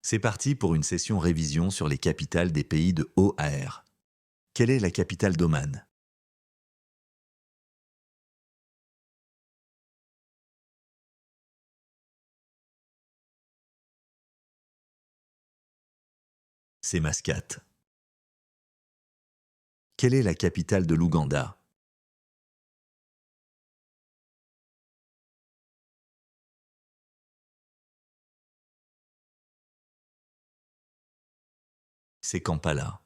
C'est parti pour une session révision sur les capitales des pays de OAR. Quelle est la capitale d'Oman? C'est Mascate. Quelle est la capitale de l'Ouganda? C'est Kampala.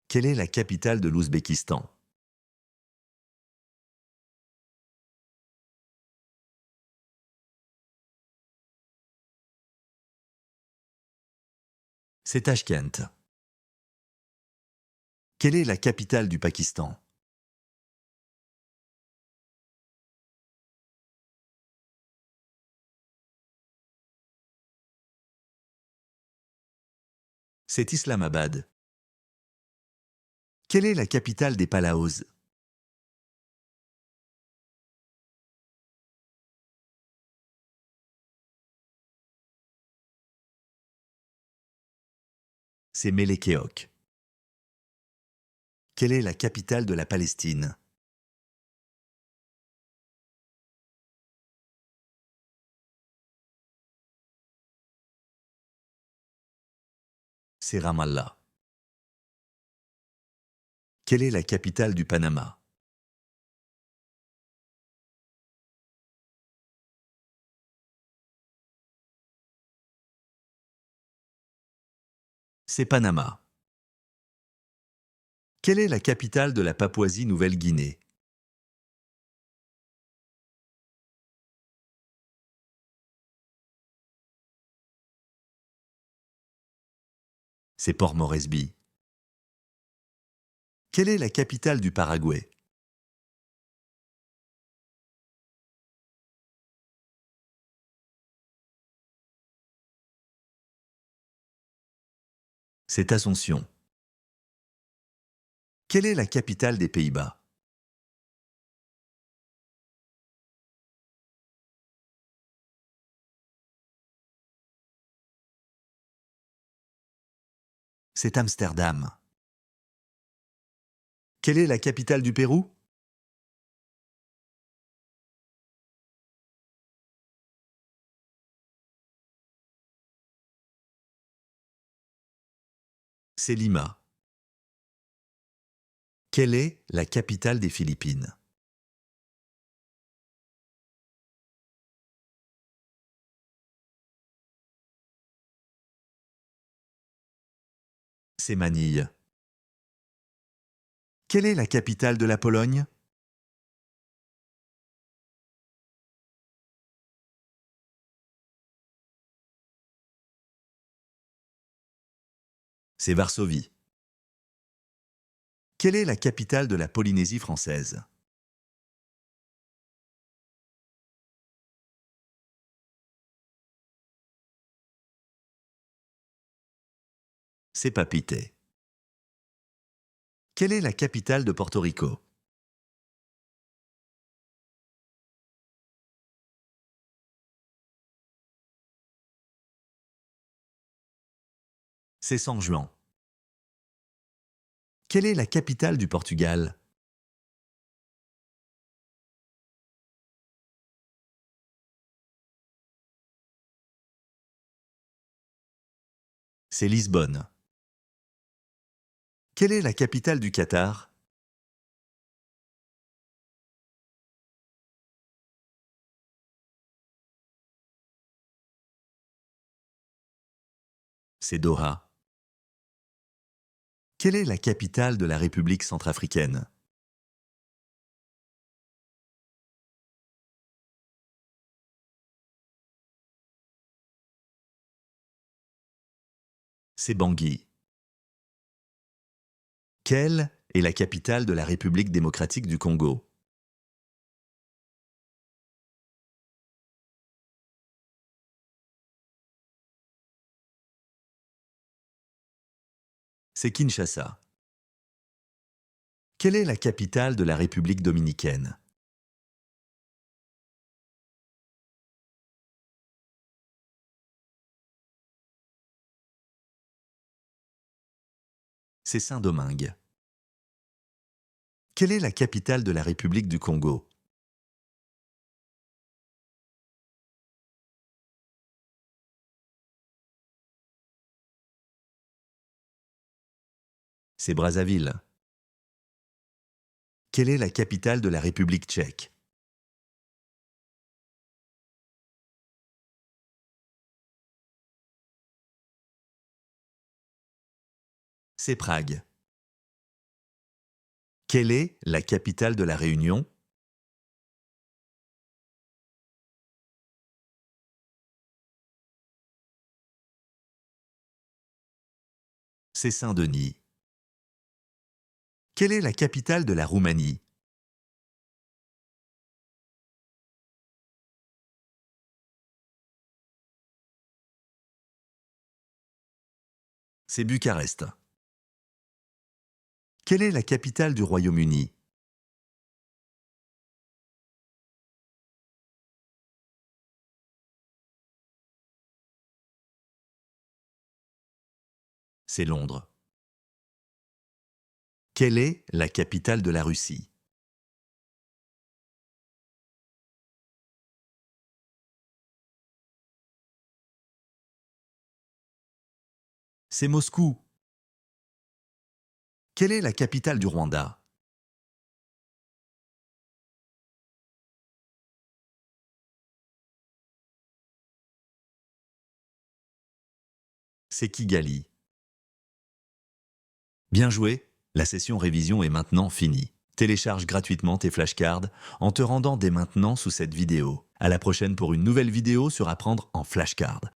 Quelle est la capitale de l'Ouzbékistan? C'est Tashkent. Quelle est la capitale du Pakistan? C'est Islamabad. Quelle est la capitale des Palaos? C'est Melekeok. Quelle est la capitale de la Palestine? C'est Ramallah. Quelle est la capitale du Panama? C'est Panama. Quelle est la capitale de la Papouasie-Nouvelle-Guinée? C'est Port Moresby. Quelle est la capitale du Paraguay? C'est Asunción. Quelle est la capitale des Pays-Bas? C'est Amsterdam. Quelle est la capitale du Pérou? C'est Lima. Quelle est la capitale des Philippines? C'est Manille. Quelle est la capitale de la Pologne? C'est Varsovie. Quelle est la capitale de la Polynésie française? C'est Papeete. Quelle est la capitale de Porto Rico? C'est San Juan. Quelle est la capitale du Portugal? C'est Lisbonne. Quelle est la capitale du Qatar? C'est Doha. Quelle est la capitale de la République centrafricaine? C'est Bangui. Quelle est la capitale de la République démocratique du Congo? C'est Kinshasa. Quelle est la capitale de la République dominicaine? C'est Saint-Domingue. Quelle est la capitale de la République du Congo? C'est Brazzaville. Quelle est la capitale de la République tchèque? C'est Prague. Quelle est la capitale de la Réunion? C'est Saint-Denis. Quelle est la capitale de la Roumanie? C'est Bucarest. Quelle est la capitale du Royaume-Uni? C'est Londres. Quelle est la capitale de la Russie? C'est Moscou. Quelle est la capitale du Rwanda? C'est Kigali. Bien joué, la session révision est maintenant finie. Télécharge gratuitement tes flashcards en te rendant dès maintenant sous cette vidéo. À la prochaine pour une nouvelle vidéo sur apprendre en flashcard.